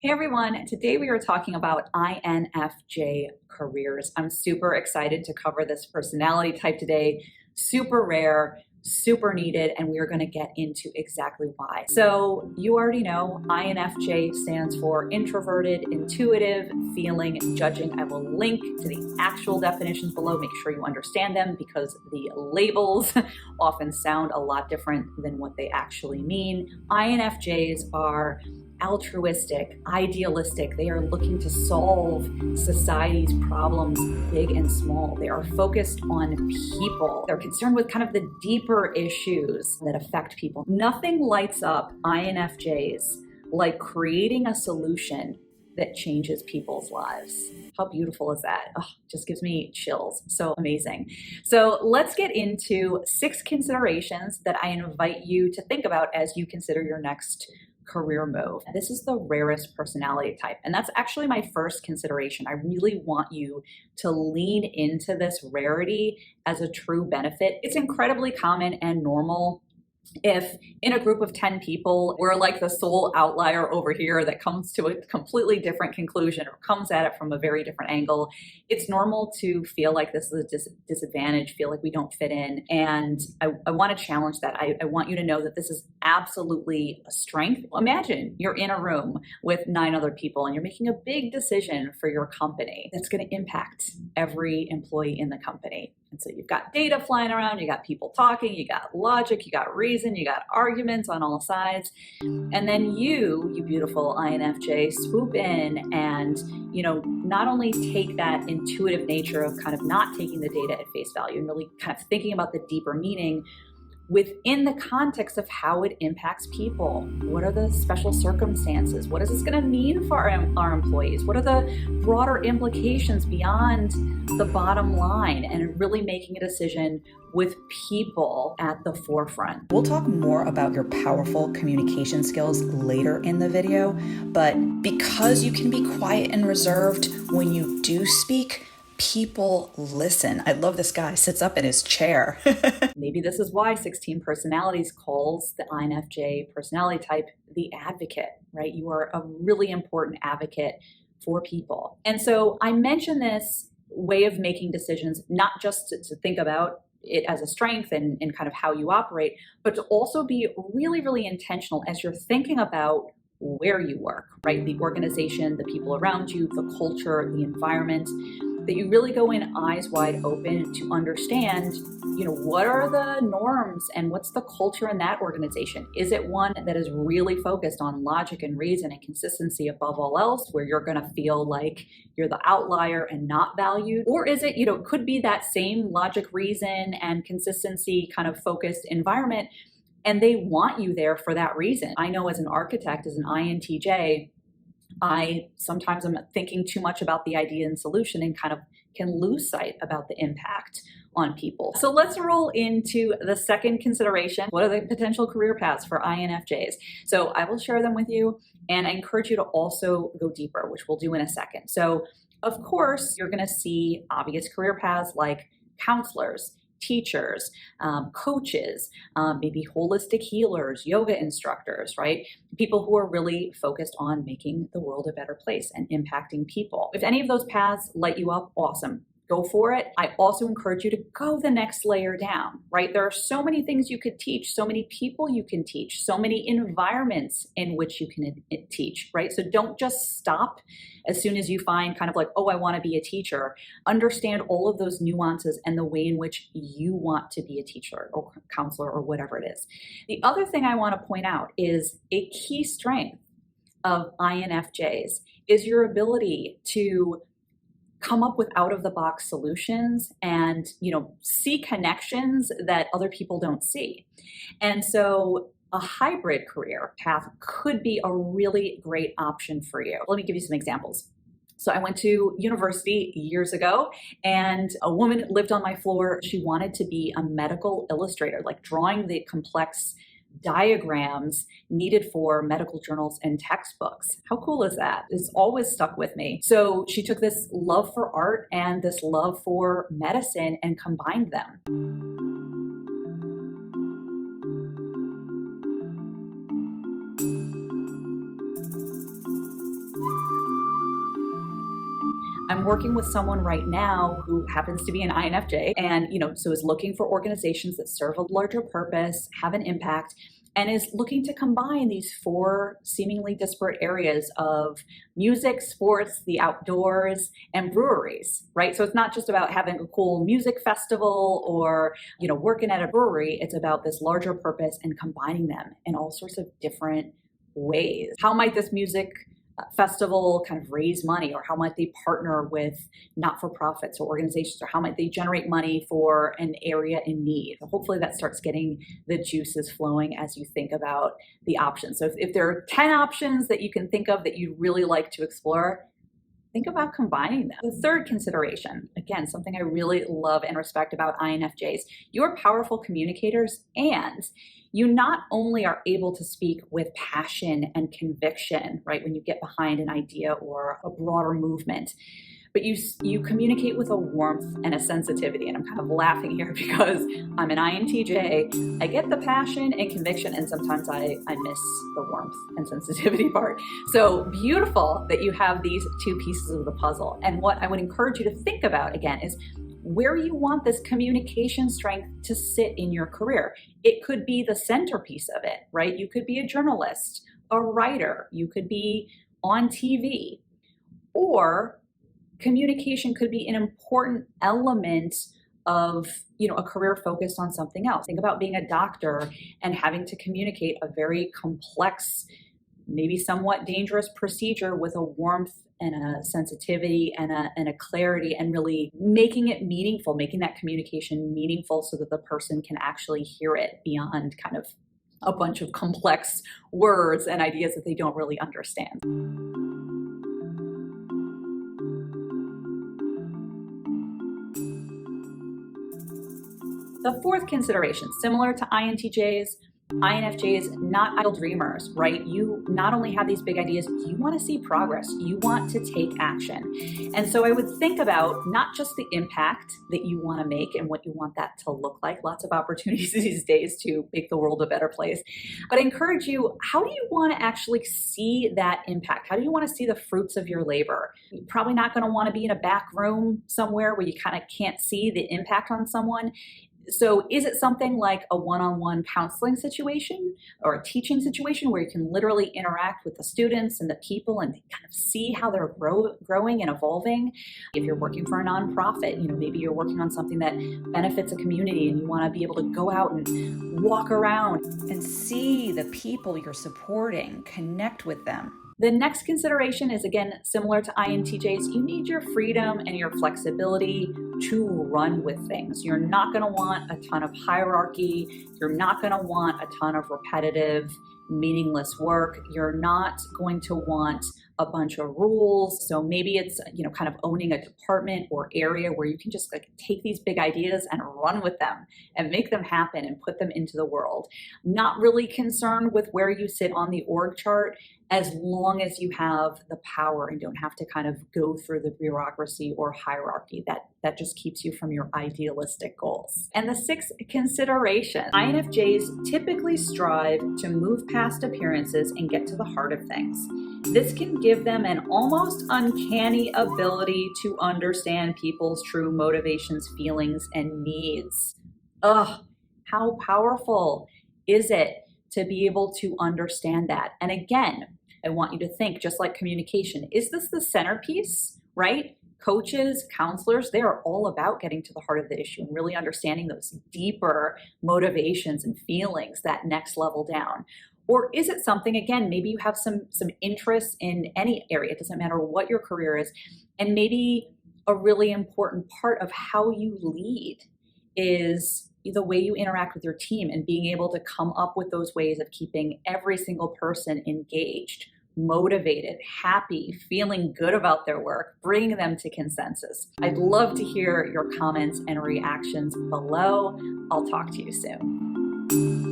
Hey everyone, today we are talking about INFJ careers. I'm super excited to cover this personality type today. Super rare, super needed, and we are going to get into exactly why. So, you already know INFJ stands for introverted, intuitive, feeling, judging. I will link to the actual definitions below. Make sure you understand them because the labels often sound a lot different than what they actually mean. INFJs are altruistic, idealistic. They are looking to solve society's problems, big and small. They are focused on people. They're concerned with kind of the deeper issues that affect people. Nothing lights up INFJs like creating a solution that changes people's lives. How beautiful is that? Oh, just gives me chills. So amazing. So let's get into 6 considerations that I invite you to think about as you consider your next career move. This is the rarest personality type. And that's actually my first consideration. I really want you to lean into this rarity as a true benefit. It's incredibly common and normal if in a group of 10 people, we're like the sole outlier over here that comes to a completely different conclusion or comes at it from a very different angle. It's normal to feel like this is a disadvantage, feel like we don't fit in. And I want to challenge that. I want you to know that this is absolutely a strength. Imagine you're in a room with 9 other people and you're making a big decision for your company that's going to impact every employee in the company. And so you've got data flying around, you got people talking, you got logic, you got reason, you got arguments on all sides. And then you beautiful INFJ, swoop in and, not only take that intuitive nature of kind of not taking the data at face value and really kind of thinking about the deeper meaning within the context of how it impacts people. What are the special circumstances? What is this going to mean for our employees? What are the broader implications beyond the bottom line? And really making a decision with people at the forefront. We'll talk more about your powerful communication skills later in the video, but because you can be quiet and reserved when you do speak, people listen. I love this guy sits up in his chair. Maybe this is why 16 Personalities calls the INFJ personality type the advocate, right? You are a really important advocate for people. And so I mention this way of making decisions, not just to think about it as a strength and kind of how you operate, but to also be really, really intentional as you're thinking about where you work, right? The organization, the people around you, the culture, the environment, that you really go in eyes wide open to understand, what are the norms and what's the culture in that organization? Is it one that is really focused on logic and reason and consistency above all else, where you're going to feel like you're the outlier and not valued? Or is it, could be that same logic, reason, and consistency kind of focused environment, and they want you there for that reason? I know as an architect, as an INTJ, I sometimes am thinking too much about the idea and solution and kind of can lose sight about the impact on people. So let's roll into the second consideration. What are the potential career paths for INFJs? So I will share them with you, and I encourage you to also go deeper, which we'll do in a second. So of course, you're going to see obvious career paths like counselors, teachers, coaches, maybe holistic healers, yoga instructors, right? People who are really focused on making the world a better place and impacting people. If any of those paths light you up, awesome. Go for it. I also encourage you to go the next layer down, right? There are so many things you could teach, so many people you can teach, so many environments in which you can teach, right? So don't just stop as soon as you find kind of like, oh, I want to be a teacher. Understand all of those nuances and the way in which you want to be a teacher or counselor or whatever it is. The other thing I want to point out is a key strength of INFJs is your ability to come up with out-of-the-box solutions and, see connections that other people don't see. And so a hybrid career path could be a really great option for you. Let me give you some examples. So I went to university years ago, and a woman lived on my floor. She wanted to be a medical illustrator, like drawing the complex diagrams needed for medical journals and textbooks. How cool is that? It's always stuck with me. So she took this love for art and this love for medicine and combined them. I'm working with someone right now who happens to be an INFJ and, so is looking for organizations that serve a larger purpose, have an impact, and is looking to combine these 4 seemingly disparate areas of music, sports, the outdoors, and breweries, right? So it's not just about having a cool music festival or, working at a brewery. It's about this larger purpose and combining them in all sorts of different ways. How might this music festival kind of raise money, or how might they partner with not-for-profits or organizations, or how might they generate money for an area in need? So hopefully that starts getting the juices flowing as you think about the options. So if there are 10 options that you can think of that you'd really like to explore, think about combining them. The third consideration, again, something I really love and respect about INFJs, you're powerful communicators, and you not only are able to speak with passion and conviction, right, when you get behind an idea or a broader movement, but you communicate with a warmth and a sensitivity. And I'm kind of laughing here because I'm an INTJ. I get the passion and conviction, and sometimes I miss the warmth and sensitivity part. So beautiful that you have these 2 pieces of the puzzle. And what I would encourage you to think about, again, is where you want this communication strength to sit in your career. It could be the centerpiece of it, right? You could be a journalist, a writer, you could be on TV, or communication could be an important element of, a career focused on something else. Think about being a doctor and having to communicate a very complex, maybe somewhat dangerous procedure with a warmth and a sensitivity and a clarity, and really making it meaningful, making that communication meaningful so that the person can actually hear it beyond kind of a bunch of complex words and ideas that they don't really understand. The fourth consideration, similar to INTJs, INFJs, not idle dreamers, right? You not only have these big ideas, you want to see progress. You want to take action. And so I would think about not just the impact that you want to make and what you want that to look like. Lots of opportunities these days to make the world a better place. But I encourage you, how do you want to actually see that impact? How do you want to see the fruits of your labor? You're probably not going to want to be in a back room somewhere where you kind of can't see the impact on someone. So is it something like a one-on-one counseling situation or a teaching situation where you can literally interact with the students and the people and kind of see how they're growing and evolving? If you're working for a nonprofit, maybe you're working on something that benefits a community and you want to be able to go out and walk around and see the people you're supporting, connect with them. The next consideration is, again, similar to INTJs. You need your freedom and your flexibility to run with things. You're not going to want a ton of hierarchy. You're not going to want a ton of repetitive, meaningless work. You're not going to want a bunch of rules. So maybe it's, kind of owning a department or area where you can just take these big ideas and run with them and make them happen and put them into the world. Not really concerned with where you sit on the org chart, as long as you have the power and don't have to kind of go through the bureaucracy or hierarchy that just keeps you from your idealistic goals. And the sixth consideration, INFJs typically strive to move past appearances and get to the heart of things. This can give them an almost uncanny ability to understand people's true motivations, feelings, and needs. Ugh, how powerful is it to be able to understand that? And again, I want you to think, just like communication, is this the centerpiece, right? Coaches, counselors, they are all about getting to the heart of the issue and really understanding those deeper motivations and feelings, that next level down. Or is it something, again, maybe you have some interests in any area, it doesn't matter what your career is, and maybe a really important part of how you lead is the way you interact with your team and being able to come up with those ways of keeping every single person engaged, motivated, happy, feeling good about their work, bringing them to consensus. I'd love to hear your comments and reactions below. I'll talk to you soon.